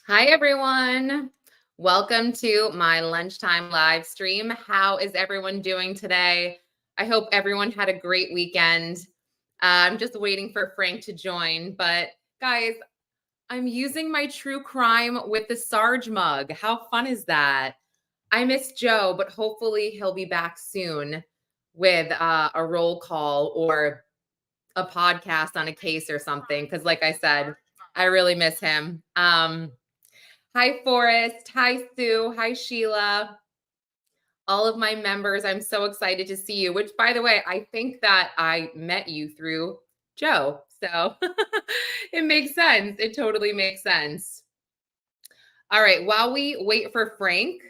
Hi, everyone. Welcome to my lunchtime live stream. How is everyone doing today? I hope everyone had a great weekend. I'm just waiting for Frank to join, but guys, I'm using my true crime with the Sarge mug. How fun is that? I miss Joe, but hopefully he'll be back soon with a roll call or a podcast on a case or something. Because, like I said, I really miss him. Hi, Forrest. Hi, Sue. Hi, Sheila. All of my members, I'm so excited to see you, which, by the way, I think that I met you through Joe. So it makes sense. It totally makes sense. All right. While we wait for Frank,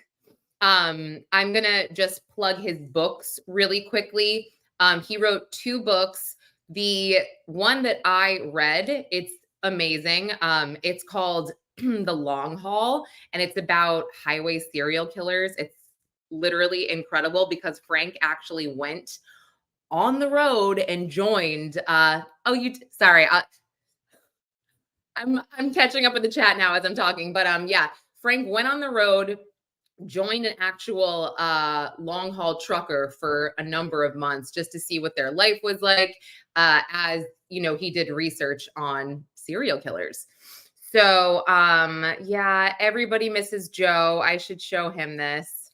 I'm going to just plug his books really quickly. He wrote 2 books. The one that I read, it's amazing. It's called The Long Haul, and it's about highway serial killers. It's literally incredible because Frank actually went on the road and joined. Sorry. I'm catching up with the chat now as I'm talking, but yeah, Frank went on the road, joined an actual long haul trucker for a number of months just to see what their life was like, as you know, he did research on serial killers. So yeah, everybody misses Joe. I should show him this.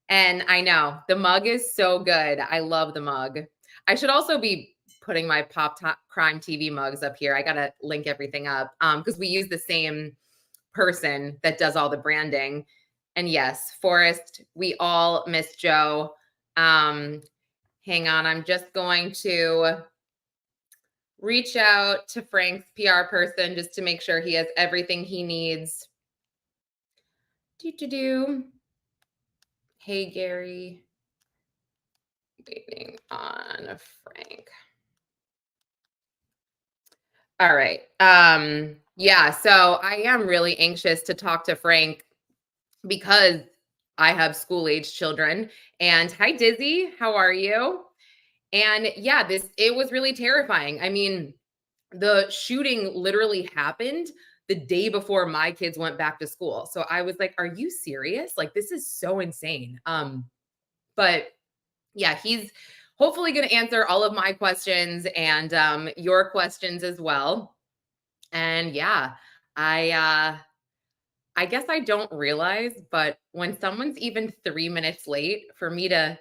And I know the mug is so good. I love the mug. I should also be putting my Crime TV mugs up here. I gotta link everything up because we use the same person that does all the branding. And yes, Forrest, we all miss Joe. Hang on, I'm just going to reach out to Frank's PR person just to make sure he has everything he needs. Hey, Gary. Waiting on Frank. All right. Yeah, so I am really anxious to talk to Frank because I have school-age children. And hi, Dizzy, how are you? And yeah, it was really terrifying. I mean, the shooting literally happened the day before my kids went back to school. So I was like, are you serious? Like, this is so insane. But yeah, he's hopefully going to answer all of my questions and your questions as well. And yeah, I guess I don't realize, but when someone's even 3 minutes late for me to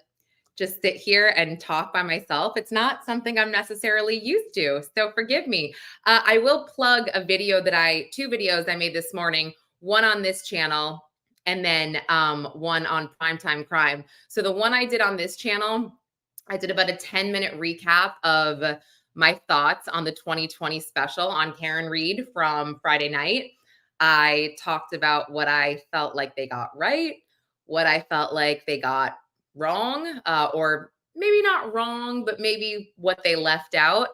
just sit here and talk by myself, it's not something I'm necessarily used to. So forgive me. I will plug a video two videos I made this morning, one on this channel and then one on Primetime Crime. So the one I did on this channel, I did about a 10-minute recap of my thoughts on the 2020 special on Karen Reed from Friday night. I talked about what I felt like they got right, what I felt like they got wrong, or maybe not wrong, but maybe what they left out.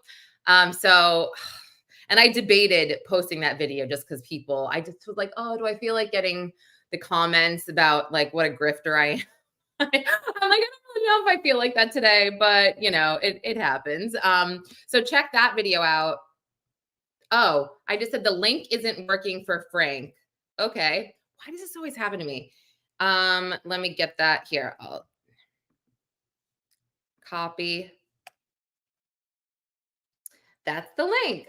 And I debated posting that video just because I just was like, oh, do I feel like getting the comments about like what a grifter I am? I'm like, I don't really know if I feel like that today, but you know, it happens. So check that video out. Oh, I just said the link isn't working for Frank. Okay. Why does this always happen to me? Let me get that here. I'll copy. That's the link.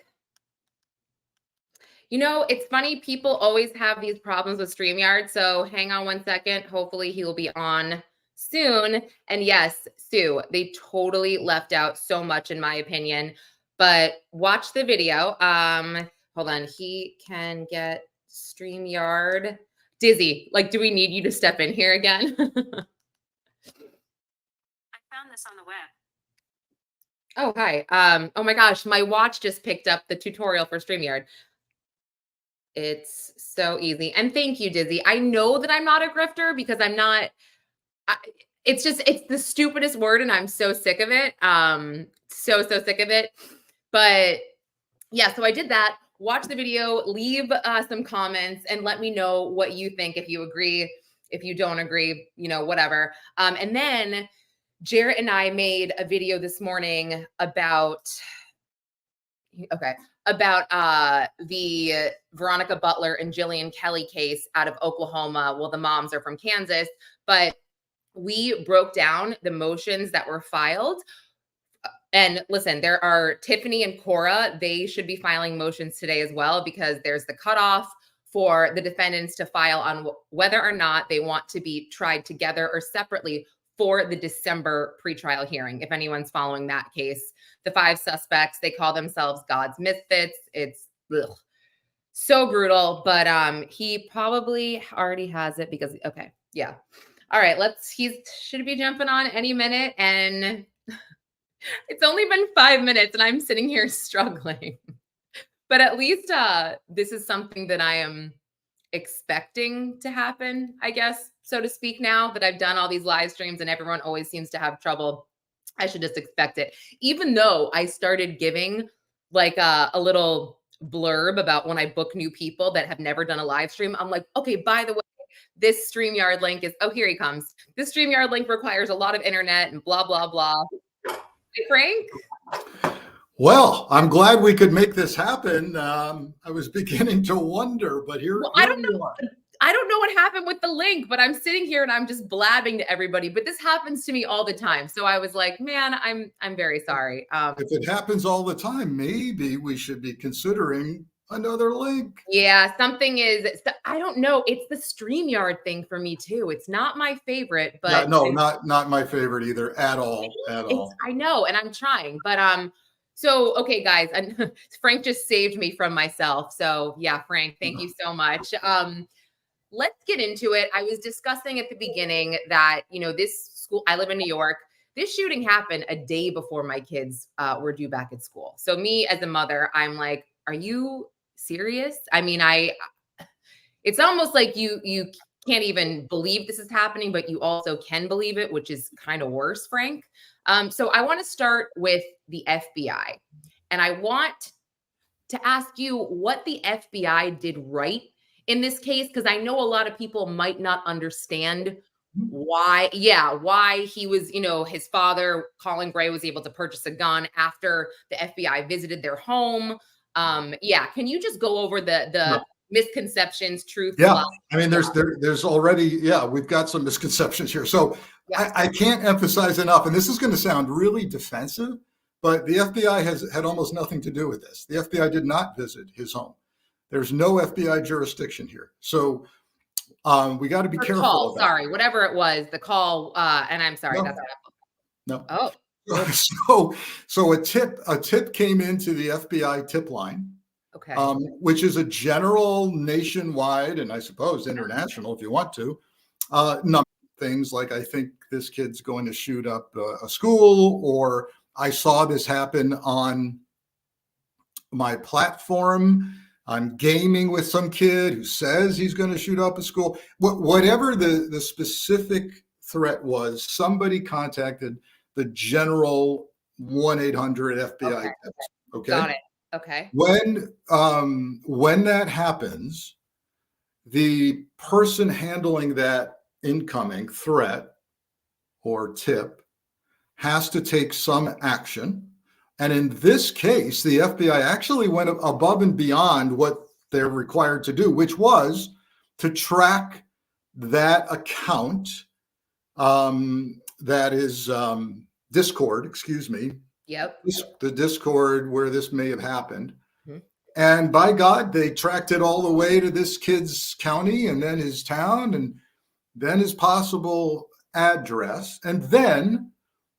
You know, it's funny. People always have these problems with StreamYard. So hang on one second. Hopefully he will be on soon. And yes, Sue, they totally left out so much in my opinion, but watch the video. Hold on. He can get StreamYard. Dizzy, like, do we need you to step in here again? I found this on the web. Oh, hi. Oh my gosh, my watch just picked up the tutorial for StreamYard. It's so easy. And thank you, Dizzy. I know that I'm not a grifter because I'm not. It's the stupidest word, and I'm so sick of it. So sick of it. But yeah, so I did that. Watch the video, leave some comments, and let me know what you think. If you agree, if you don't agree, you know, whatever. And then Jarrett and I made a video this morning about. Okay. about the Veronica Butler and Jillian Kelly case out of Oklahoma. Well, the moms are from Kansas, but we broke down the motions that were filed. And listen, there are Tiffany and Cora. They should be filing motions today as well, because there's the cutoff for the defendants to file on whether or not they want to be tried together or separately for the December pretrial hearing. If anyone's following that case, the 5 suspects, they call themselves God's misfits. It's so brutal, but he probably already has it because, okay, yeah. All right, he should be jumping on any minute, and it's only been 5 minutes and I'm sitting here struggling. But at least this is something that I am expecting to happen, I guess, so to speak, now that I've done all these live streams and everyone always seems to have trouble. I should just expect it. Even though I started giving like a little blurb about when I book new people that have never done a live stream. I'm like, okay, by the way, this StreamYard link is, oh, here he comes. This StreamYard link requires a lot of internet and blah, blah, blah. Hey, Frank? Well, I'm glad we could make this happen. I was beginning to wonder, but here I don't know what happened with the link, but I'm sitting here and I'm just blabbing to everybody. But this happens to me all the time. So I was like, man, I'm very sorry. If it happens all the time, maybe we should be considering another link. Yeah, something is, I don't know. It's the StreamYard thing for me too. It's not my favorite, but yeah, no, not my favorite either at all. I know, and I'm trying, but so, okay, guys, and Frank just saved me from myself. So yeah, Frank, thank you so much. Let's get into it. I was discussing at the beginning that, this school, I live in New York. This shooting happened a day before my kids were due back at school. So me as a mother, I'm like, are you serious? I mean, it's almost like you can't even believe this is happening, but you also can believe it, which is kind of worse, Frank. So I want to start with the FBI, and I want to ask you what the FBI did right in this case, because I know a lot of people might not understand why he was, his father, Colin Gray, was able to purchase a gun after the FBI visited their home. Can you just go over the misconceptions, truth? Yeah, I mean, there's already, we've got some misconceptions here. So yes. I can't emphasize enough, and this is going to sound really defensive, but the FBI had almost nothing to do with this. The FBI did not visit his home. There's no FBI jurisdiction here. So we got to be careful. Call, sorry, whatever it was, the call, and I'm sorry. No. Oh. So a tip came into the FBI tip line. Okay. Which is a general nationwide, and I suppose international, if you want to, number of things like, I think this kid's going to shoot up a school, or I saw this happen on my platform. I'm gaming with some kid who says he's going to shoot up a school. Whatever the specific threat was, somebody contacted the general 1-800-FBI. Okay. Got it. Okay. When that happens, the person handling that incoming threat or tip has to take some action. And in this case, the FBI actually went above and beyond what they're required to do, which was to track that account, that is Discord, excuse me. Yep. The Discord where this may have happened. Mm-hmm. And by God, they tracked it all the way to this kid's county, and then his town, and then his possible address. And then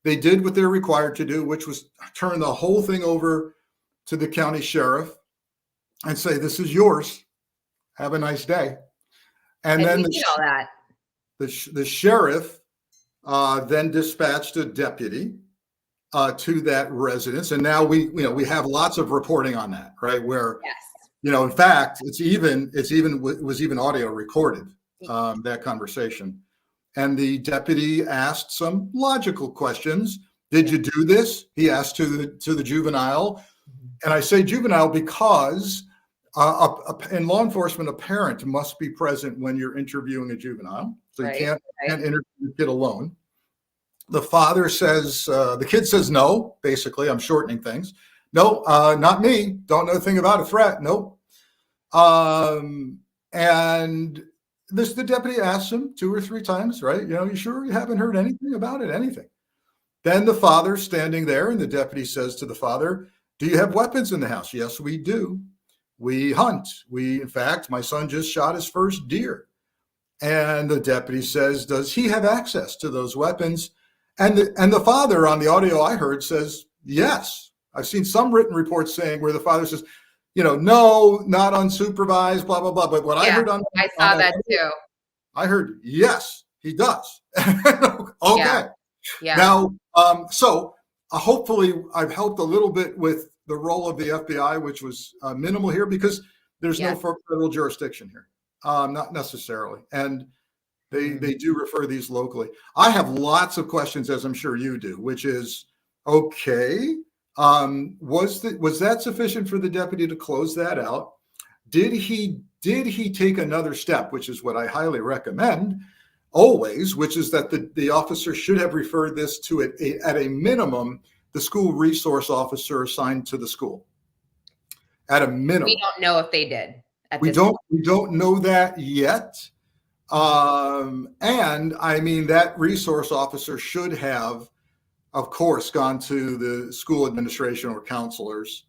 they did what they're required to do, which was turn the whole thing over to the county sheriff and say, this is yours. Have a nice day. And then all that. The sheriff then dispatched a deputy to that residence, and now we have lots of reporting on that, right? Where yes. In fact, it was even audio recorded, that conversation, and the deputy asked some logical questions. Did you do this? He asked to the juvenile, and I say juvenile because in law enforcement, a parent must be present when you're interviewing a juvenile, so you can't interview the kid alone. The father says, the kid says no, basically, I'm shortening things. No, not me. Don't know a thing about a threat. Nope. And the deputy asked him 2 or 3 times, right? You sure you haven't heard anything about it? Anything? Then the father's standing there, and the deputy says to the father, "Do you have weapons in the house?" "Yes, we do. We hunt. In fact, my son just shot his first deer." And the deputy says, "Does he have access to those weapons?" And the father, on the audio I heard, says, "Yes." I've seen some written reports saying where the father says, "No, not unsupervised, blah, blah, blah." But what I heard I saw that too. I heard, yes, he does. Okay. Yeah. Now, so hopefully I've helped a little bit with the role of the FBI, which was minimal here because there's no federal jurisdiction here, not necessarily. And they do refer these locally. I have lots of questions, as I'm sure you do, which is, okay, was that sufficient for the deputy to close that out? Did he take another step, which is what I highly recommend always, which is that the officer should have referred this to at a minimum, the school resource officer assigned to the school. At a minimum. We don't know if they did. We don't know that yet. And I mean, that resource officer should have, of course, gone to the school administration or counselors.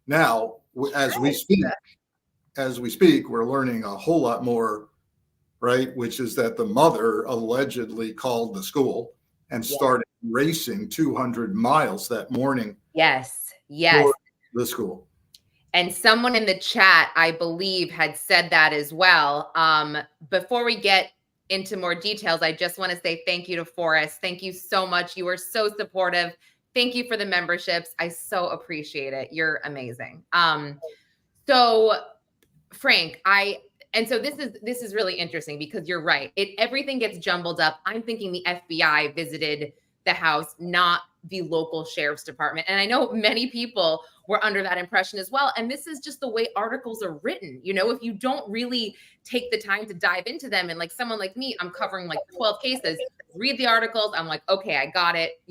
Now, as we speak, we're learning a whole lot more, right? Which is that the mother allegedly called the school and started racing 200 miles that morning. Yes. For the school. And someone in the chat, I believe, had said that as well. Before we get into more details, I just want to say thank you to Forrest. Thank you so much. You are so supportive. Thank you for the memberships. I so appreciate it. You're amazing. So Frank, so this is really interesting because you're right. Everything gets jumbled up. I'm thinking the FBI visited the house, not the local sheriff's department. And I know many people were under that impression as well. And this is just the way articles are written. If you don't really take the time to dive into them, and like someone like me, I'm covering like 12 cases, read the articles. I'm like, okay, I got it.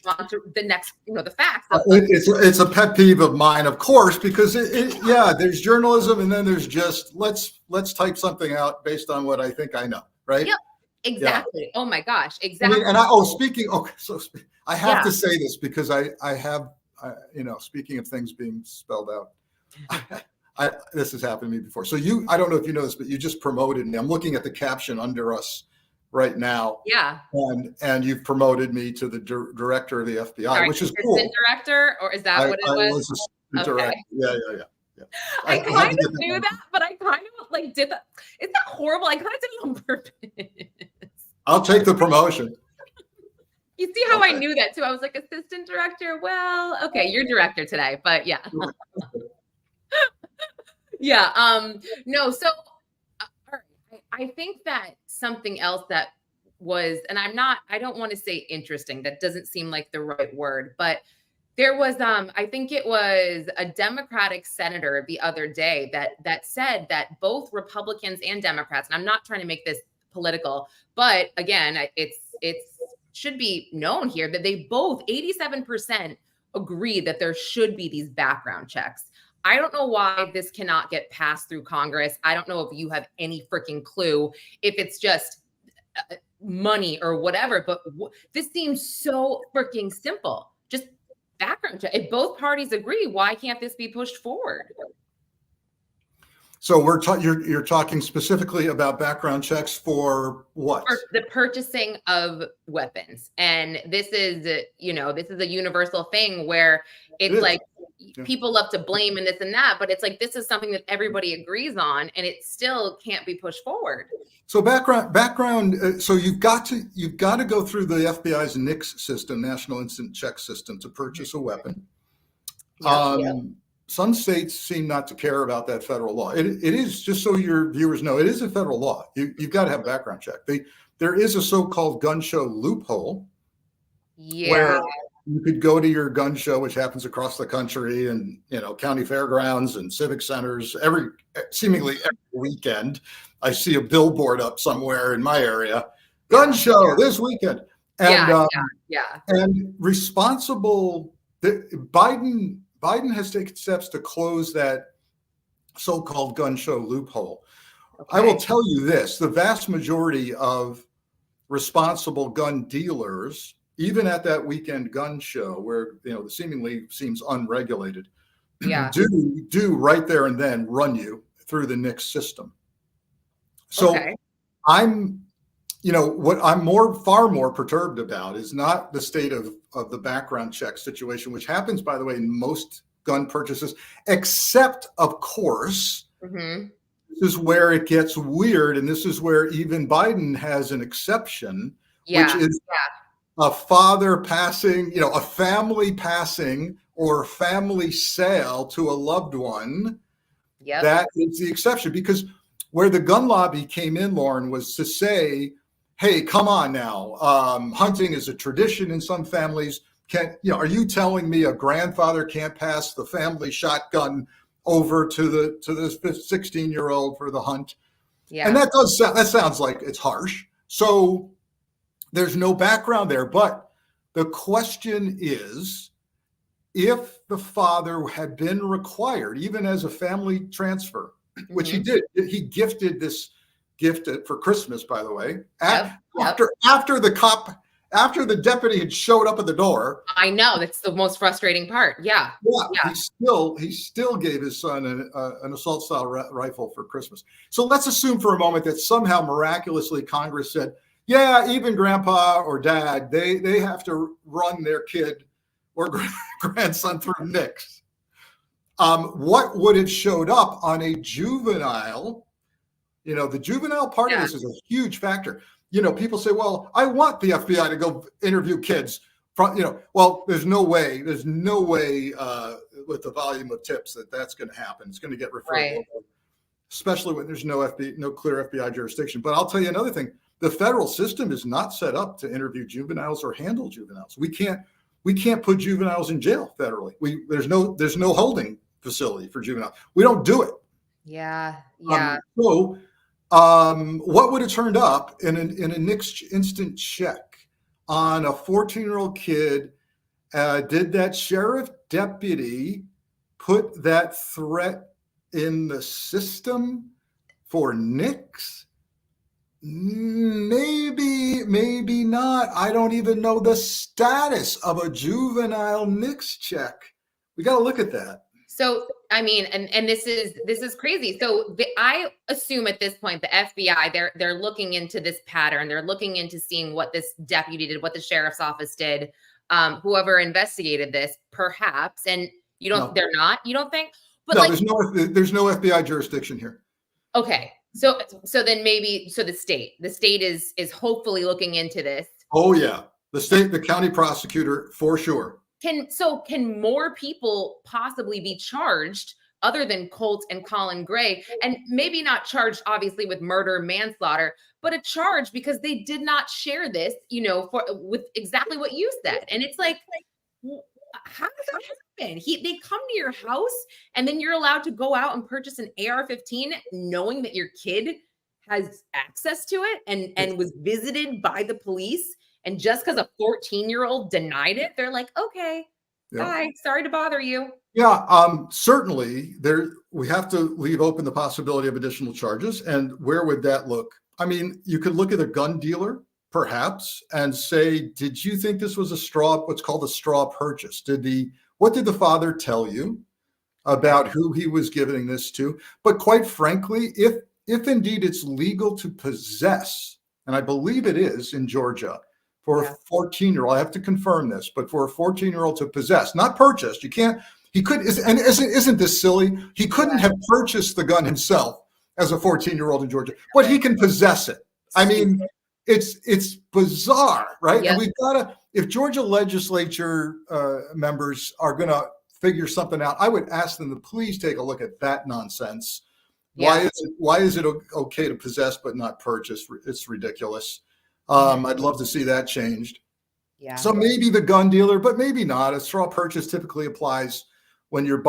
On to the next, the facts. It's a pet peeve of mine, of course, because there's journalism, and then there's just let's type something out based on what I think I know, right? Yep, exactly. Yeah. Oh my gosh, exactly. I have to say this because I have, speaking of things being spelled out, this has happened to me before. So I don't know if you know this, but you just promoted me. I'm looking at the caption under us right now. Yeah. And you've promoted me to the director of the FBI, which is cool. Director, or is that what it was? I was assistant director. Yeah. I kind of knew that, but I kind of did that. Isn't that horrible? I kind of did it on purpose. I'll take the promotion. You see how I knew that too? I was like, assistant director. Well, okay, you're director today, but yeah. Yeah. No, so I think that something else that was, and I don't want to say interesting. That doesn't seem like the right word, but there was, I think it was a Democratic senator the other day that said that both Republicans and Democrats, and I'm not trying to make this political, but again, it's should be known here that they both 87% agree that there should be these background checks. I don't know why this cannot get passed through Congress. I don't know if you have any freaking clue if it's just money or whatever, but this seems so freaking simple. Just background check. If both parties agree, why can't this be pushed forward? So you're talking specifically about background checks for what? For the purchasing of weapons. And this is a universal thing where it's like people love to blame and this and that, but it's like this is something that everybody agrees on and it still can't be pushed forward. So background. So you've got to go through the FBI's NICS system, National Instant Check System, to purchase a weapon. Some states seem not to care about that federal law. It is, just so your viewers know, it is a federal law. You've got to have a background check. There is a so-called gun show loophole where you could go to your gun show, which happens across the country, and county fairgrounds and civic centers seemingly every weekend. I see a billboard up somewhere in my area, gun show this weekend. And, and responsible, Biden Biden has taken steps to close that so-called gun show loophole. I will tell you this, the vast majority of responsible gun dealers, even at that weekend gun show where, it seemingly seems unregulated, do right there and then run you through the NICS system. So what I'm far more perturbed about is not the state of the background check situation, which happens, by the way, in most gun purchases, except, of course, this is where it gets weird. And this is where even Biden has an exception, which is a father passing, a family passing or family sale to a loved one. That is the exception, because where the gun lobby came in, Lauren, was to say, hey, come on now. Hunting is a tradition in some families. Are you telling me a grandfather can't pass the family shotgun over to the 16-year-old for the hunt? And that sounds like it's harsh. So there's no background there. But the question is, if the father had been required, even as a family transfer, which he did, he gifted this gift for Christmas, by the way, after the deputy had showed up at the door. I know, that's the most frustrating part. He still gave his son an assault style rifle for Christmas. So let's assume for a moment that somehow miraculously Congress said, yeah, even grandpa or dad, they have to run their kid or grandson through NICS. What would have showed up on a juvenile? The juvenile part of this is a huge factor. People say, well, I want the FBI to go interview kids. Well, there's no way with the volume of tips that's going to happen. It's going to get referred over, especially when there's no clear FBI jurisdiction. But I'll tell you another thing. The federal system is not set up to interview juveniles or handle juveniles. We can't put juveniles in jail federally. There's no holding facility for juveniles. We don't do it. So what would have turned up in a NICS instant check on a 14-year-old kid? Did that sheriff deputy put that threat in the system for NICS? Maybe, maybe not. I don't even know the status of a juvenile NICS check. We got to look at that. So, I mean, and this is crazy. So I assume at this point, the FBI, they're looking into this pattern. They're looking into seeing what this deputy did, what the sheriff's office did, whoever investigated this, perhaps. And they're not, you don't think? But no, there's no FBI jurisdiction here. Okay. So then maybe, the state is hopefully looking into this. Oh yeah. The county prosecutor for sure. Can more people possibly be charged other than Colt and Colin Gray, and maybe not charged obviously with murder, manslaughter, but a charge because they did not share this, with exactly what you said. And it's like, how does that happen? They come to your house and then you're allowed to go out and purchase an AR-15 knowing that your kid has access to it and was visited by the police. And just because a 14-year-old denied it, they're like, okay, bye. Sorry to bother you. Yeah, certainly we have to leave open the possibility of additional charges. And where would that look? I mean, you could look at a gun dealer, perhaps, and say, did you think this was what's called a straw purchase? What did the father tell you about who he was giving this to? But quite frankly, if indeed it's legal to possess, and I believe it is in Georgia, for a 14-year-old, I have to confirm this, but for a 14-year-old to possess, not purchased, isn't this silly? He couldn't have purchased the gun himself as a 14-year-old in Georgia, but he can possess it. I mean, it's bizarre, right? Yep. And we've got to, if Georgia legislature members are going to figure something out, I would ask them to please take a look at that nonsense. Yeah. Why is it okay to possess but not purchase? It's ridiculous. I'd love to see that changed. Yeah. So maybe the gun dealer, but maybe not. A straw purchase typically applies when you're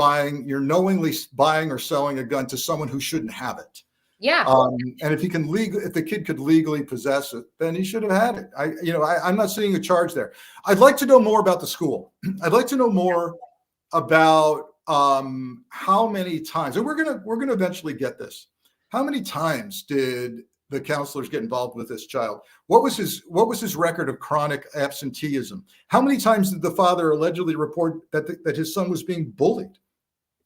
knowingly buying or selling a gun to someone who shouldn't have it. Yeah. And if the kid could legally possess it, then he should have had it. I'm not seeing a charge there. I'd like to know more about the school. I'd like to know more about how many times, and we're gonna eventually get this. How many times did the counselors get involved with this child? What was his record of chronic absenteeism? How many times did the father allegedly report that his son was being bullied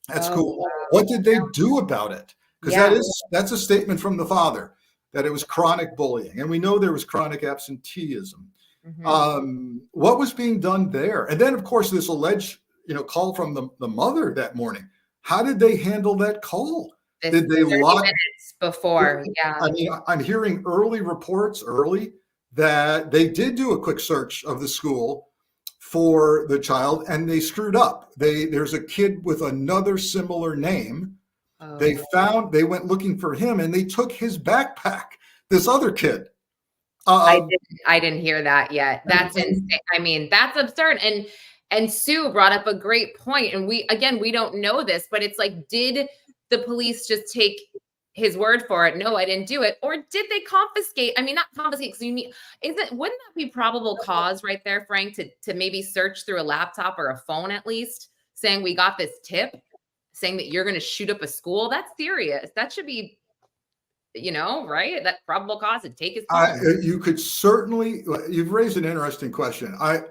at school? wow. What did they do about it? Because Yeah. that's a statement from the father that it was chronic bullying, and we know there was chronic absenteeism. What was being done there? And then, of course, this alleged call from the mother that morning. How did they handle that call? Did they 30 lock minutes before? Yeah. I mean, I'm hearing early reports that they did do a quick search of the school for the child, and they screwed up. There's a kid with another similar name. Oh. They went looking for him, and they took his backpack. This other kid. I didn't hear that yet. That's insane. I mean, that's absurd. And Sue brought up a great point. And we don't know this, but it's like, did the police just take his word for it? No, I didn't do it. Or did they confiscate? I mean, not confiscate, because wouldn't that be probable cause right there, Frank, to maybe search through a laptop or a phone at least, saying we got this tip, saying that you're going to shoot up a school? That's serious. That should be, right? That probable cause to take his phone. You could certainly, you've raised an interesting question. With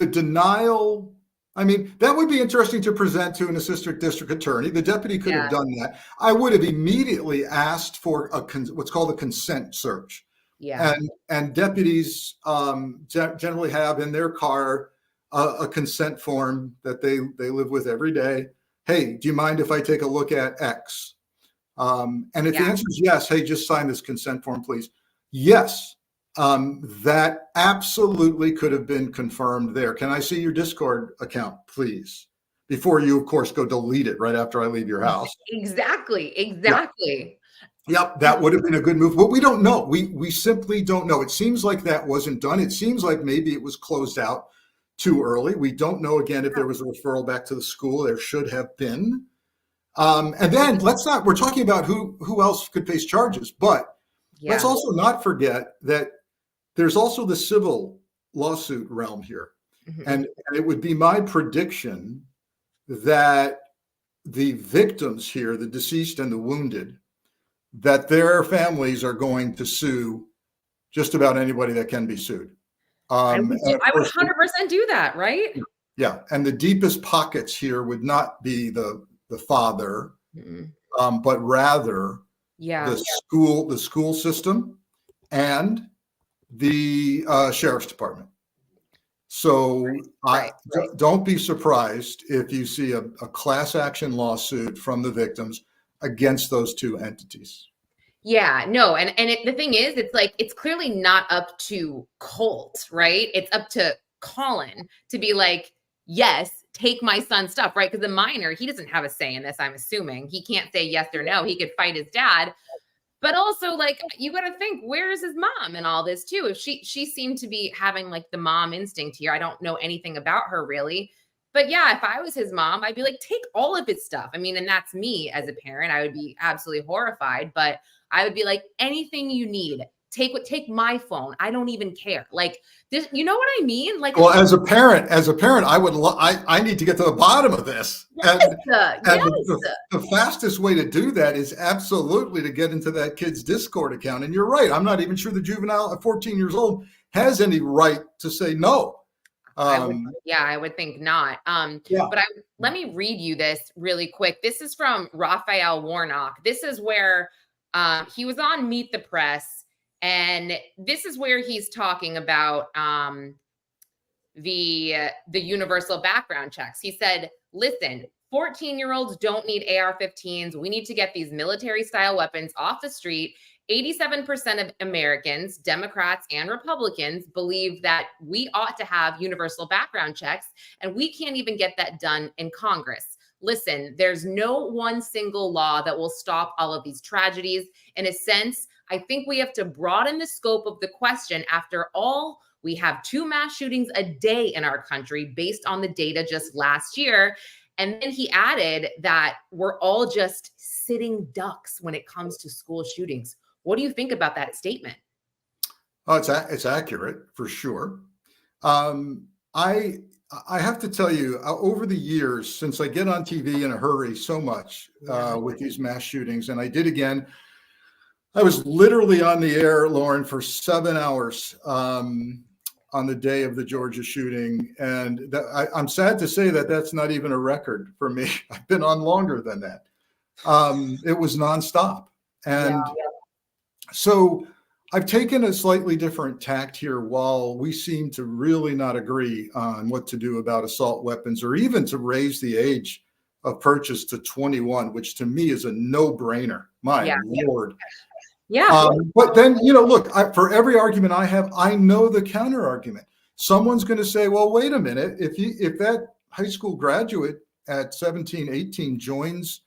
a denial, I mean, that would be interesting to present to an assistant district attorney. The deputy could have done that. I would have immediately asked for what's called a consent search. Yeah. And deputies generally have in their car a consent form that they live with every day. Hey, do you mind if I take a look at X? And if the answer is yes, hey, just sign this consent form, please. Yes. That absolutely could have been confirmed there. Can I see your Discord account, please? Before you, of course, go delete it right after I leave your house. Exactly. Yep, that would have been a good move. But we don't know. We simply don't know. It seems like that wasn't done. It seems like maybe it was closed out too early. We don't know, again, if there was a referral back to the school. There should have been. And then we're talking about who else could face charges, but let's also not forget that there's also the civil lawsuit realm here. And it would be my prediction that the victims here, the deceased and the wounded, that their families are going to sue just about anybody that can be sued. I would 100% do that, right? Yeah. And the deepest pockets here would not be the father, but rather the school system and the sheriff's department. So don't be surprised if you see a class action lawsuit from the victims against those two entities. Yeah, no. And the thing is, it's clearly not up to Colt, right? It's up to Colin to be like, yes, take my son's stuff, right? Because the minor, he doesn't have a say in this, I'm assuming. He can't say yes or no. He could fight his dad. But also, you got to think, where is his mom in all this too? If she seemed to be having the mom instinct here. I don't know anything about her really. But yeah, if I was his mom, I'd be like, take all of his stuff. I mean, and that's me as a parent. I would be absolutely horrified, but I would be like, anything you need, take my phone. I don't even care. This, you know what I mean? Well, as a parent, I need to get to the bottom of this. The fastest way to do that is absolutely to get into that kid's Discord account. And you're right. I'm not even sure the juvenile at 14 years old has any right to say no. I would think not. But let me read you this really quick. This is from Raphael Warnock. This is where he was on Meet the Press, and this is where he's talking about the universal background checks. He said, listen, 14-year-olds don't need AR-15s. We need to get these military-style weapons off the street. 87% of Americans, Democrats and Republicans, believe that we ought to have universal background checks, and we can't even get that done in Congress. Listen, there's no one single law that will stop all of these tragedies. In a sense, I think we have to broaden the scope of the question. After all, we have 2 mass shootings a day in our country based on the data just last year. And then he added that we're all just sitting ducks when it comes to school shootings. What do you think about that statement? Oh, it's accurate for sure. I I have to tell you, over the years, since I get on TV in a hurry so much with these mass shootings, and I did again, I was literally on the air, Lauren, for 7 hours on the day of the Georgia shooting. And I'm sad to say that that's not even a record for me. I've been on longer than that. It was nonstop. And so I've taken a slightly different tact here. While we seem to really not agree on what to do about assault weapons, or even to raise the age of purchase to 21, which to me is a no-brainer. My Lord. Yeah. But then, look, for every argument I have, I know the counter argument. Someone's going to say, well, wait a minute. If that high school graduate at 17, 18 joins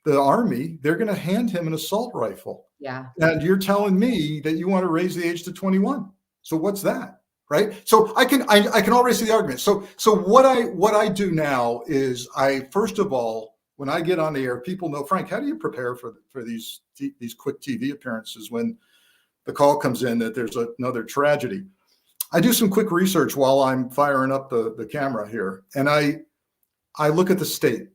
the Army, they're going to hand him an assault rifle. Yeah. And you're telling me that you want to raise the age to 21. So what's that? Right. So I can already see the argument. So what I do now is first of all, when I get on the air, people know, Frank, how do you prepare for these quick TV appearances when the call comes in that there's another tragedy? I do some quick research while I'm firing up the camera here. And I look at the state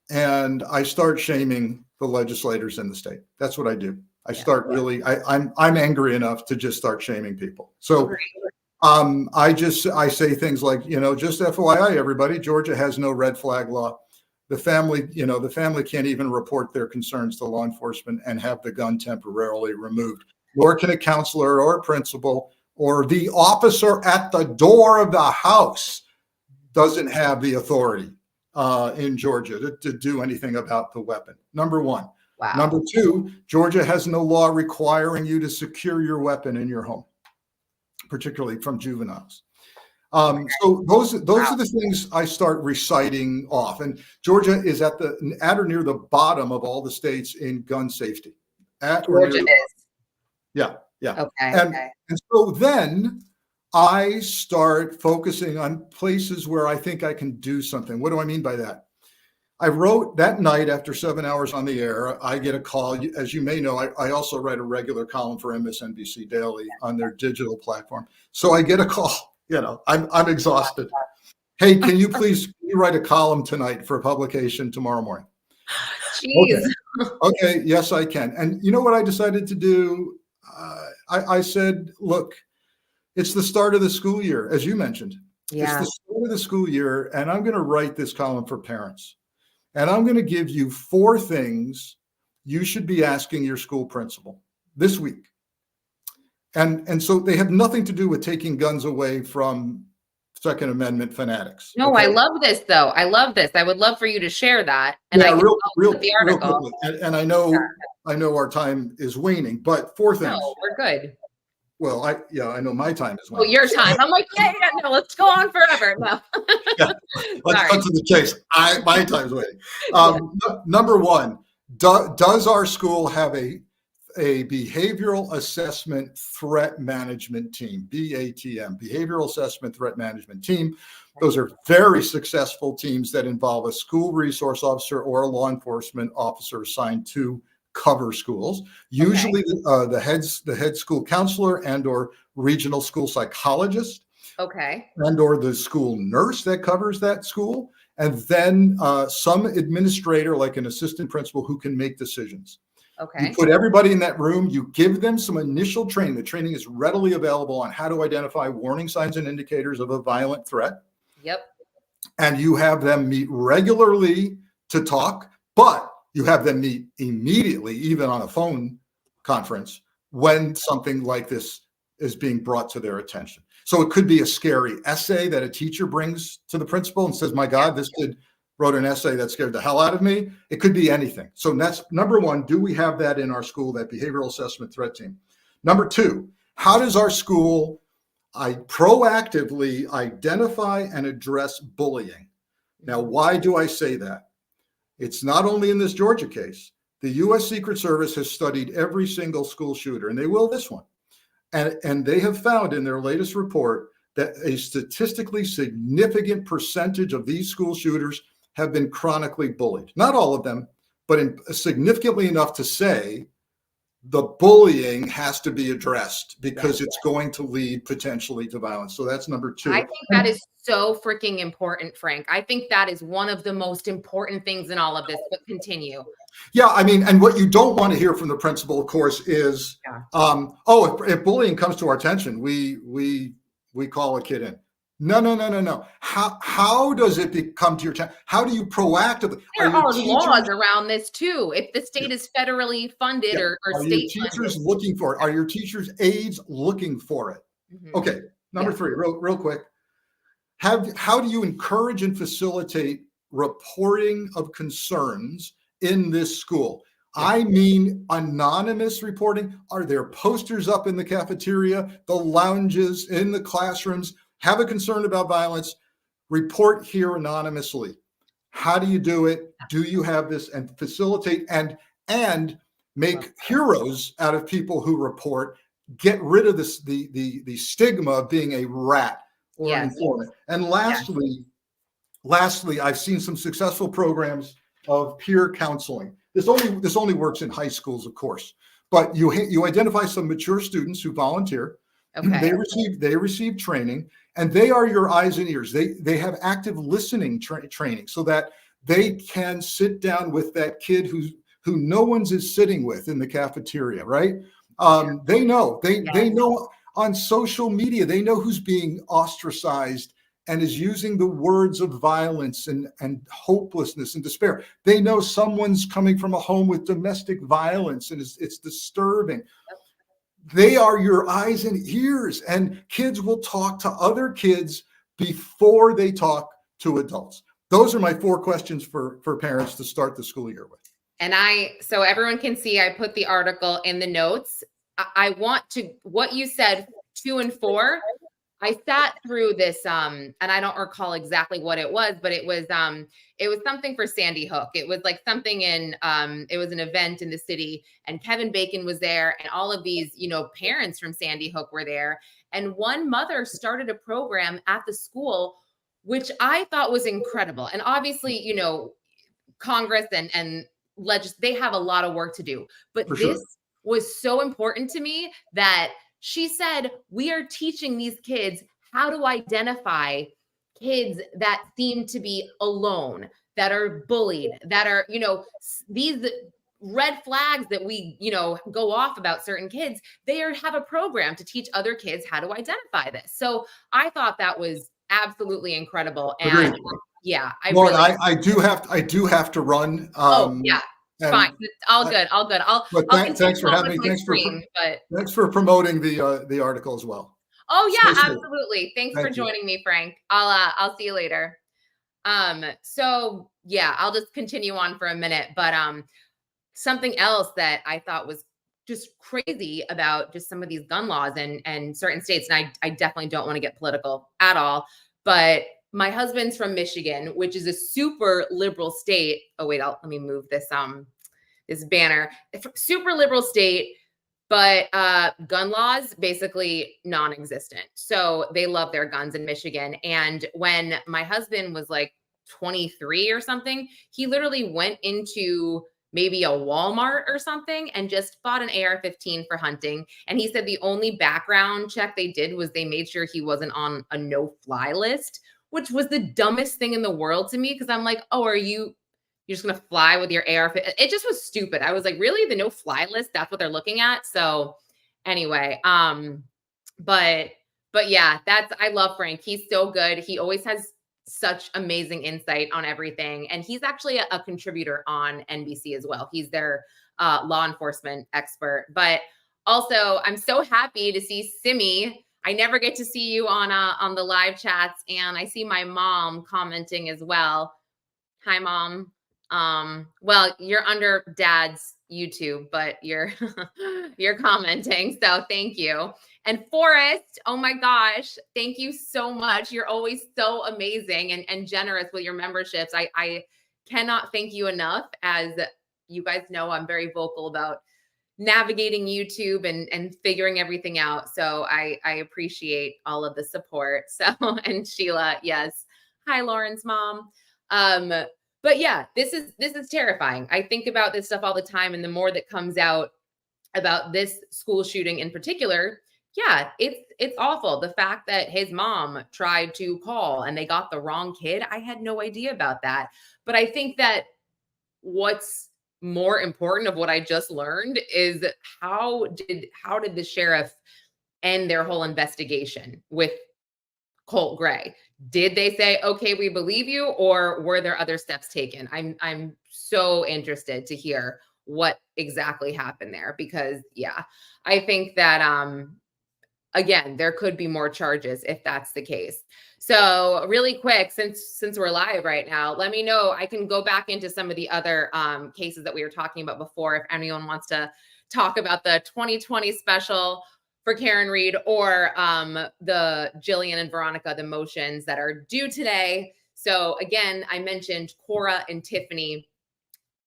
and I start shaming the legislators in the state. That's what I do. I start really, I'm angry enough to just start shaming people. So I say things like, just FYI, everybody, Georgia has no red flag law. The family can't even report their concerns to law enforcement and have the gun temporarily removed. Nor can a counselor or a principal or the officer at the door of the house doesn't have the authority in Georgia to do anything about the weapon. Number one. Wow. Number two, Georgia has no law requiring you to secure your weapon in your home, particularly from juveniles. So those are the things I start reciting off. And Georgia is at or near the bottom of all the states in gun safety. Georgia is. Yeah. Okay. And so then I start focusing on places where I think I can do something. What do I mean by that? I wrote that night after 7 hours on the air, I get a call. As you may know, I also write a regular column for MSNBC Daily on their digital platform. So I get a call. I'm exhausted. Hey, can you please write a column tonight for publication tomorrow morning? Jeez. Okay. Yes, I can. And you know what I decided to do? I said, look, it's the start of the school year, as you mentioned. Yeah. It's the start of the school year, and I'm going to write this column for parents. And I'm going to give you 4 things you should be asking your school principal this week. And so they have nothing to do with taking guns away from Second Amendment fanatics. No, okay? I love this, though. I love this. I would love for you to share that. And yeah, I real the article. quickly. And I know our time is waning, but 4 things. No, we're good. Well, I know my time is Oh, waning. your time. I'm like, no, let's go on forever. No. Let's cut to the chase. My time's waiting. Number 1, does our school have a behavioral assessment threat management team, BATM, behavioral assessment threat management team? Those are very successful teams that involve a school resource officer or a law enforcement officer assigned to cover schools, usually the head school counselor and or regional school psychologist, and or the school nurse that covers that school, and then some administrator like an assistant principal who can make decisions. You put everybody in that room, you give them some initial training. The training is readily available on how to identify warning signs and indicators of a violent threat. Yep. And you have them meet regularly to talk, but you have them meet immediately, even on a phone conference, when something like this is being brought to their attention. So it could be a scary essay that a teacher brings to the principal and says, my God, this kid wrote an essay that scared the hell out of me. It could be anything. So that's number 1. Do we have that in our school, that behavioral assessment threat team? Number 2, how does our school proactively identify and address bullying? Now, why do I say that? It's not only in this Georgia case. The U.S. Secret Service has studied every single school shooter, and they will this one. And they have found in their latest report that a statistically significant percentage of these school shooters have been chronically bullied. Not all of them, but significantly enough to say the bullying has to be addressed because it's going to lead potentially to violence. So that's number 2. I think that is so freaking important, Frank. I think that is one of the most important things in all of this, but continue. Yeah, I mean, and what you don't want to hear from the principal, of course, is, oh, if bullying comes to our attention, we call a kid in. No. How does it come to your attention? How do you proactively? There are laws around this too. If the state is federally funded or state funded. Are your teachers looking for it? Are your teachers' aides looking for it? Okay, number 3, real quick. How do you encourage and facilitate reporting of concerns in this school? I mean, anonymous reporting. Are there posters up in the cafeteria, the lounges, in the classrooms? Have a concern about violence, report here anonymously. How do you do it? Do you have this? And facilitate and make heroes out of people who report. Get rid of this the stigma of being a rat or an informant. And lastly, I've seen some successful programs of peer counseling. This only works in high schools, of course, but you identify some mature students who volunteer. Okay. They receive training, and they are your eyes and ears. They have active listening training so that they can sit down with that kid who no one's is sitting with in the cafeteria, right? They know on social media, they know who's being ostracized and is using the words of violence and hopelessness and despair. They know someone's coming from a home with domestic violence, and it's disturbing. They are your eyes and ears, and kids will talk to other kids before they talk to adults. Those are my 4 questions for parents to start the school year with. And so everyone can see, I put the article in the notes. I want to, what you said, 2 and 4, I sat through this, and I don't recall exactly what it was, but it was something for Sandy Hook. It was like something in, it was an event in the city, and Kevin Bacon was there, and all of these, parents from Sandy Hook were there. And one mother started a program at the school, which I thought was incredible. And obviously, Congress and they have a lot of work to do, but this was so important to me that she said, we are teaching these kids how to identify kids that seem to be alone, that are bullied, that are, these red flags that we, go off about certain kids. They have a program to teach other kids how to identify this. So I thought that was absolutely incredible. And I do have to run. It's fine. It's all good. Thanks for having me. Thanks for promoting the article as well. Oh yeah, absolutely. Thanks for joining me, Frank. I'll see you later. So yeah, I'll just continue on for a minute. But something else that I thought was just crazy about just some of these gun laws and certain states, and I definitely don't want to get political at all, but my husband's from Michigan, which is a super liberal state. Oh wait, let me move this this banner. It's a super liberal state, but gun laws basically non-existent. So they love their guns in Michigan. And when my husband was like 23 or something, he literally went into maybe a Walmart or something and just bought an AR-15 for hunting. And he said the only background check they did was they made sure he wasn't on a no-fly list, which was the dumbest thing in the world to me. Because I'm like, oh, you're just going to fly with your AR-15? It just was stupid. I was like, really? The no-fly list? That's what they're looking at? So anyway, but yeah, I love Frank. He's so good. He always has such amazing insight on everything. And he's actually a contributor on NBC as well. He's their law enforcement expert. But also, I'm so happy to see Simi. I never get to see you on the live chats, and I see my mom commenting as well. Hi, Mom. Well, you're under Dad's YouTube, but you're commenting, so thank you. And Forrest, oh my gosh, thank you so much. You're always so amazing and generous with your memberships. I cannot thank you enough. As you guys know, I'm very vocal about navigating YouTube and figuring everything out. So I appreciate all of the support. So, and Sheila, yes. Hi, Lauren's mom. But yeah, this is terrifying. I think about this stuff all the time. And the more that comes out, about this school shooting in particular, yeah, it's awful. The fact that his mom tried to call and they got the wrong kid, I had no idea about that. But I think that what's more important of what I just learned is how did the sheriff end their whole investigation with Colt Gray? Did they say, okay, we believe you, or were there other steps taken? I'm so interested to hear what exactly happened there, because yeah, I think that again, there could be more charges if that's the case. So really quick, since we're live right now, let me know. I can go back into some of the other cases that we were talking about before if anyone wants to talk about the 2020 special for Karen Reed, or the Jillian and Veronica, the motions that are due today. So again, I mentioned Cora and Tiffany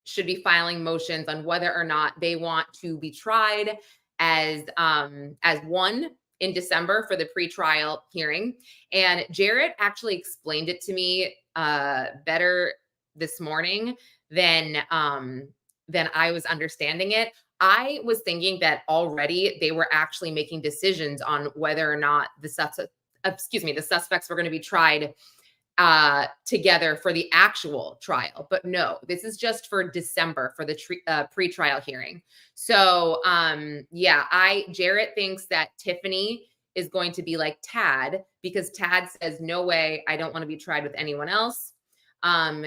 should be filing motions on whether or not they want to be tried as one in December for the pretrial hearing. And Jarrett actually explained it to me better this morning than I was understanding it. I was thinking that already they were actually making decisions on whether or not the suspects were going to be tried together for the actual trial. But no, this is just for December for the pretrial hearing. So yeah, Jarrett thinks that Tiffany is going to be like Tad, because Tad says, no way, I don't want to be tried with anyone else.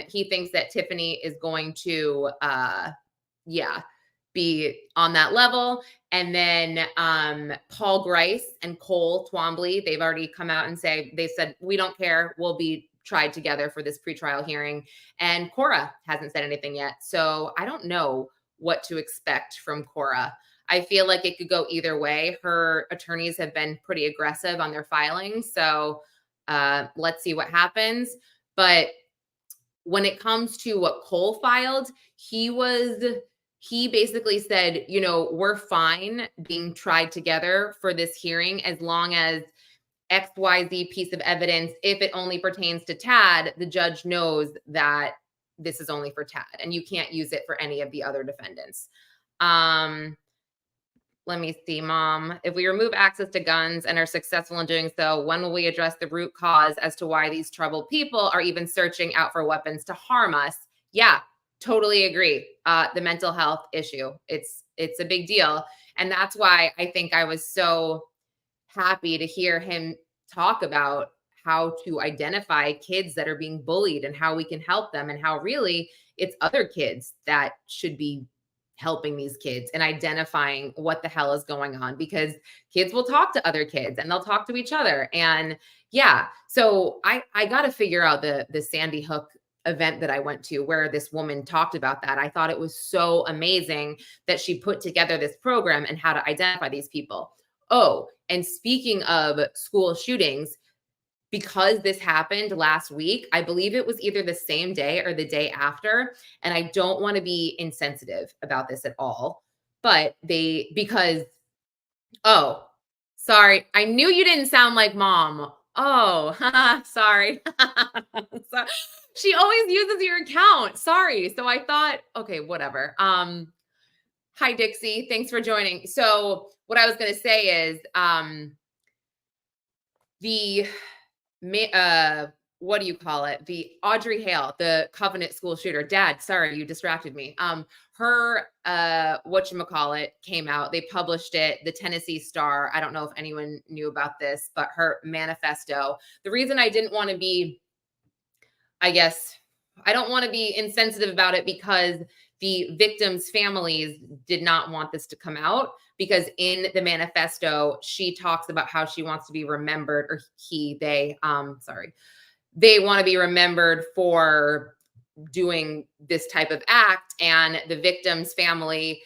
He thinks that Tiffany is going to be on that level. And then Paul Grice and Cole Twombly, they've already come out and they said, we don't care, we'll be tried together for this pretrial hearing. And Cora hasn't said anything yet. So I don't know what to expect from Cora. I feel like it could go either way. Her attorneys have been pretty aggressive on their filings. So let's see what happens. But when it comes to what Cole filed, he basically said, we're fine being tried together for this hearing as long as XYZ piece of evidence, if it only pertains to Tad, the judge knows that this is only for Tad and you can't use it for any of the other defendants. Let me see, Mom. If we remove access to guns and are successful in doing so, when will we address the root cause as to why these troubled people are even searching out for weapons to harm us? Yeah, totally agree. The mental health issue, it's a big deal. And that's why I think I was so happy to hear him talk about how to identify kids that are being bullied and how we can help them, and how really it's other kids that should be helping these kids and identifying what the hell is going on, because kids will talk to other kids and they'll talk to each other. And yeah, so I got to figure out the Sandy Hook event that I went to where this woman talked about that. I thought it was so amazing that she put together this program and how to identify these people. Oh, and speaking of school shootings, because this happened last week, I believe it was either the same day or the day after. And I don't want to be insensitive about this at all, but oh, sorry. I knew you didn't sound like Mom. Oh, sorry. So, she always uses your account. Sorry. So I thought, okay, whatever. Hi, Dixie. Thanks for joining. So what I was going to say is what do you call it? The Audrey Hale, the Covenant school shooter. Dad, sorry, you distracted me. Her whatchamacallit came out. They published it, the Tennessee Star. I don't know if anyone knew about this, but her manifesto. The reason I didn't want to be, I don't want to be insensitive about it, because the victims' families did not want this to come out, because in the manifesto, she talks about how she wants to be remembered, or they want to be remembered for doing this type of act. And the victim's family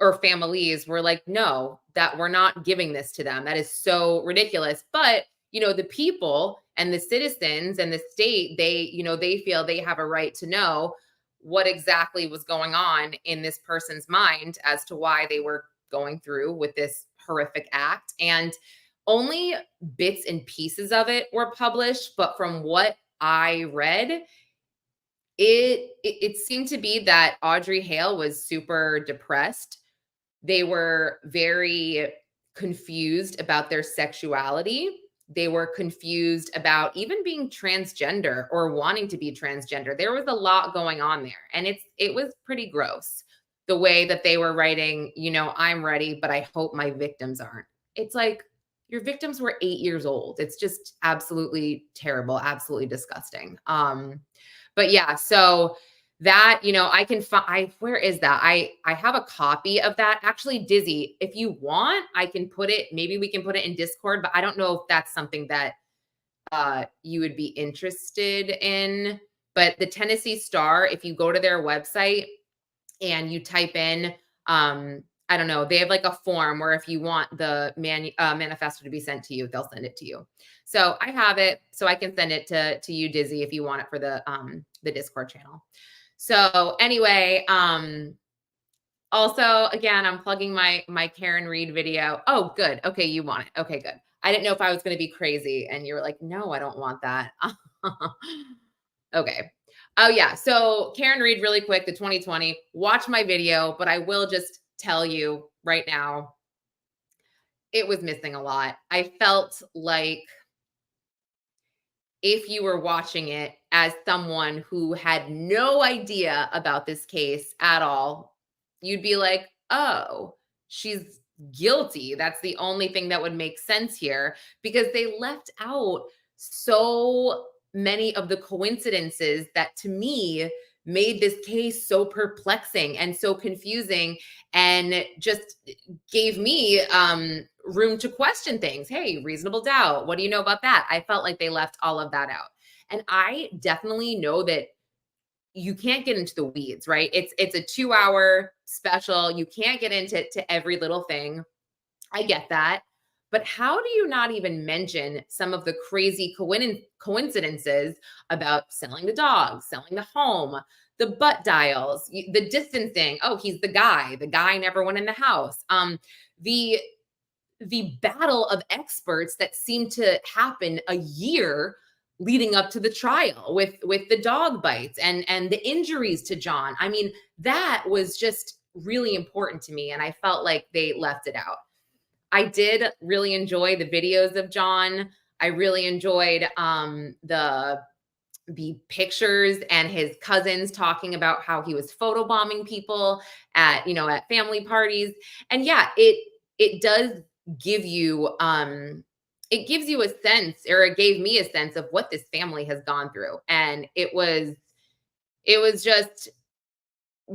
or families were like, no, that we're not giving this to them. That is so ridiculous. But, the people and the citizens and the state, they feel they have a right to know what exactly was going on in this person's mind as to why they were going through with this horrific act. And only bits and pieces of it were published, but from what I read, it seemed to be that Audrey Hale was super depressed They were very confused about their sexuality. They were confused about even being transgender or wanting to be transgender. There was a lot going on there, and it was pretty gross the way that they were writing, I'm ready, but I hope my victims aren't. It's like your victims were 8 years old. It's just absolutely terrible, absolutely disgusting. But yeah, so that, I can find, where is that? I have a copy of that. Actually, Dizzy, if you want, I can put it, maybe we can put it in Discord, but I don't know if that's something that you would be interested in. But the Tennessee Star, if you go to their website and you type in, I don't know, they have like a form where if you want the manifesto to be sent to you, they'll send it to you. So I have it, so I can send it to you, Dizzy, if you want it for the Discord channel. So anyway, also, again, I'm plugging my Karen Reed video. Oh, good. Okay, you want it. Okay, good. I didn't know if I was going to be crazy and you were like, no, I don't want that. Okay. Oh yeah. So Karen Reed, really quick, the 2020, watch my video, but I will just tell you right now, it was missing a lot. I felt like if you were watching it as someone who had no idea about this case at all, you'd be like, oh, she's guilty. That's the only thing that would make sense here, because they left out so many of the coincidences that to me made this case so perplexing and so confusing, and just gave me room to question things. Hey, reasonable doubt. What do you know about that? I felt like they left all of that out. And I definitely know that you can't get into the weeds, right? It's a 2-hour special. You can't get into every little thing. I get that. But how do you not even mention some of the crazy coincidences about selling the dog, selling the home, the butt dials, the distancing? Oh, he's the guy. The guy never went in the house. The battle of experts that seemed to happen a year leading up to the trial with the dog bites and the injuries to John. I mean, that was just really important to me, and I felt like they left it out. I did really enjoy the videos of John. I really enjoyed the pictures and his cousins talking about how he was photobombing people at family parties. And yeah, it does give you it gives you a sense, or it gave me a sense of what this family has gone through. And it was just,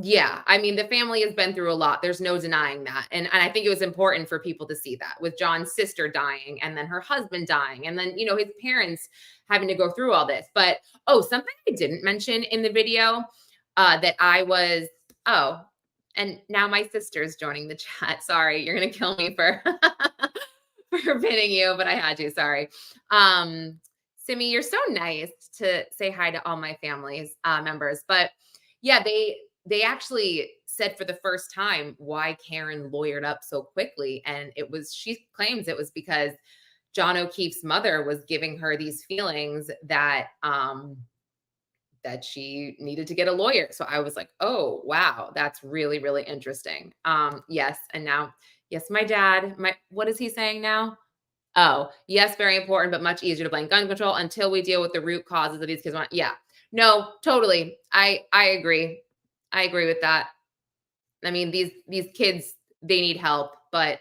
yeah, I mean, the family has been through a lot. There's no denying that. And I think it was important for people to see that, with John's sister dying and then her husband dying and then, his parents having to go through all this. But, something I didn't mention in the video and now my sister's joining the chat. Sorry, you're going to kill me for, for pinning you, but I had to, sorry. Simi, you're so nice to say hi to all my family's members. But yeah, they actually said for the first time why Karen lawyered up so quickly. And she claims it was because John O'Keefe's mother was giving her these feelings that she needed to get a lawyer. So I was like, oh, wow, that's really, really interesting. Yes. And now, yes, my dad, what is he saying now? Oh, yes, very important, but much easier to blame gun control until we deal with the root causes of these kids. Yeah, no, totally. I agree. I agree with that. I mean, these kids, they need help, but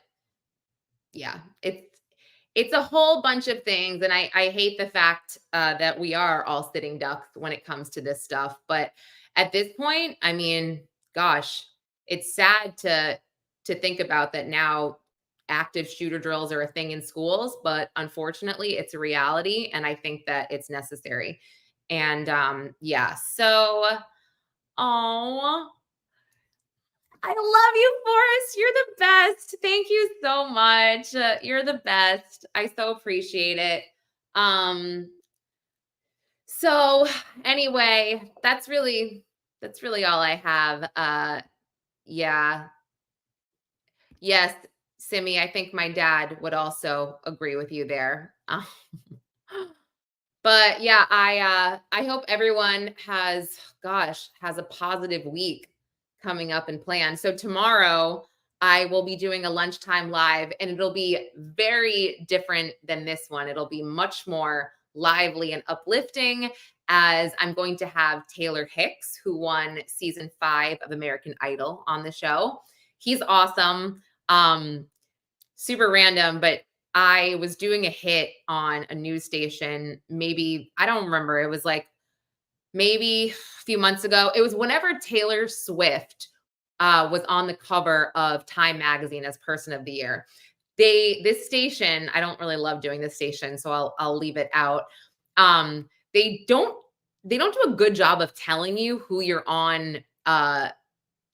yeah, it's a whole bunch of things. And I hate the fact that we are all sitting ducks when it comes to this stuff. But at this point, I mean, gosh, it's sad to think about that now. Active shooter drills are a thing in schools, but unfortunately it's a reality. And I think that it's necessary. And yeah, so, oh, I love you, Forrest. You're the best. Thank you so much. You're the best. I so appreciate it. So anyway, that's really all I have. Yeah. Yes, Simi, I think my dad would also agree with you there. But yeah, I hope everyone has a positive week coming up and planned. So tomorrow, I will be doing a lunchtime live, and it'll be very different than this one. It'll be much more lively and uplifting, as I'm going to have Taylor Hicks, who won season 5 of American Idol, on the show. He's awesome. Super random, but I was doing a hit on a news station. Maybe, I don't remember. It was like maybe a few months ago. It was whenever Taylor Swift was on the cover of Time magazine as Person of the Year. This station, I don't really love doing this station, so I'll leave it out. They don't do a good job of telling you who you're on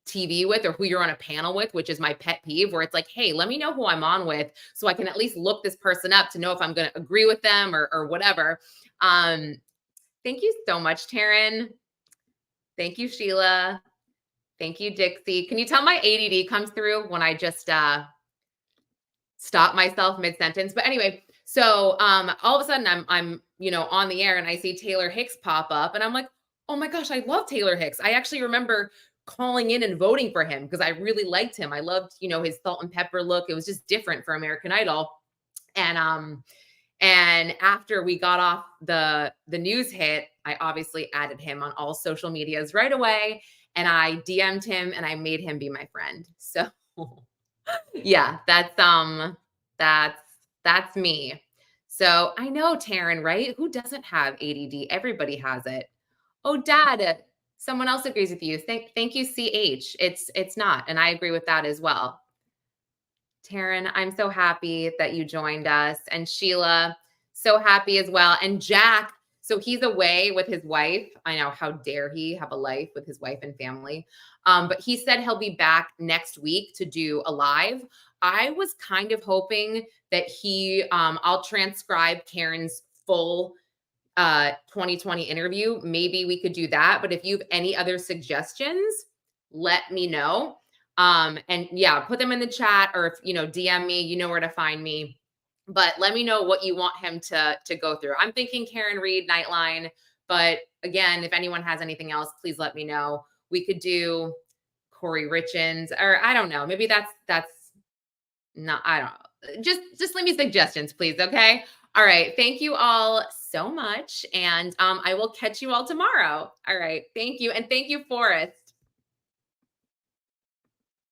TV with or who you're on a panel with, which is my pet peeve, where it's like, hey, let me know who I'm on with so I can at least look this person up to know if I'm going to agree with them or whatever. Thank you so much, Taryn. Thank you, Sheila. Thank you, Dixie. Can you tell my ADD comes through when I just stop myself mid-sentence? But anyway, so all of a sudden I'm on the air and I see Taylor Hicks pop up and I'm like, oh my gosh, I love Taylor Hicks. I actually remember calling in and voting for him because I really liked him. I loved, his salt and pepper look. It was just different for American Idol. And after we got off the news hit, I obviously added him on all social medias right away. And I DM'd him and I made him be my friend. So yeah, that's me. So I know, Taryn, right? Who doesn't have ADD? Everybody has it. Oh, Dad, someone else agrees with you. Thank you, CH. It's not. And I agree with that as well. Taryn, I'm so happy that you joined us. And Sheila, so happy as well. And Jack, so he's away with his wife. I know, how dare he have a life with his wife and family. But he said he'll be back next week to do a live. I was kind of hoping that I'll transcribe Karen's full 2020 interview. Maybe we could do that. But if you have any other suggestions, let me know. And yeah, put them in the chat, or if, DM me, you know where to find me. But let me know what you want him to go through. I'm thinking Karen Reed, Nightline. But again, if anyone has anything else, please let me know. We could do Corey Richins, or I don't know. Maybe that's not, I don't know. Just leave me suggestions, please. Okay. All right. Thank you all so much. And I will catch you all tomorrow. All right. Thank you. And thank you, Forrest.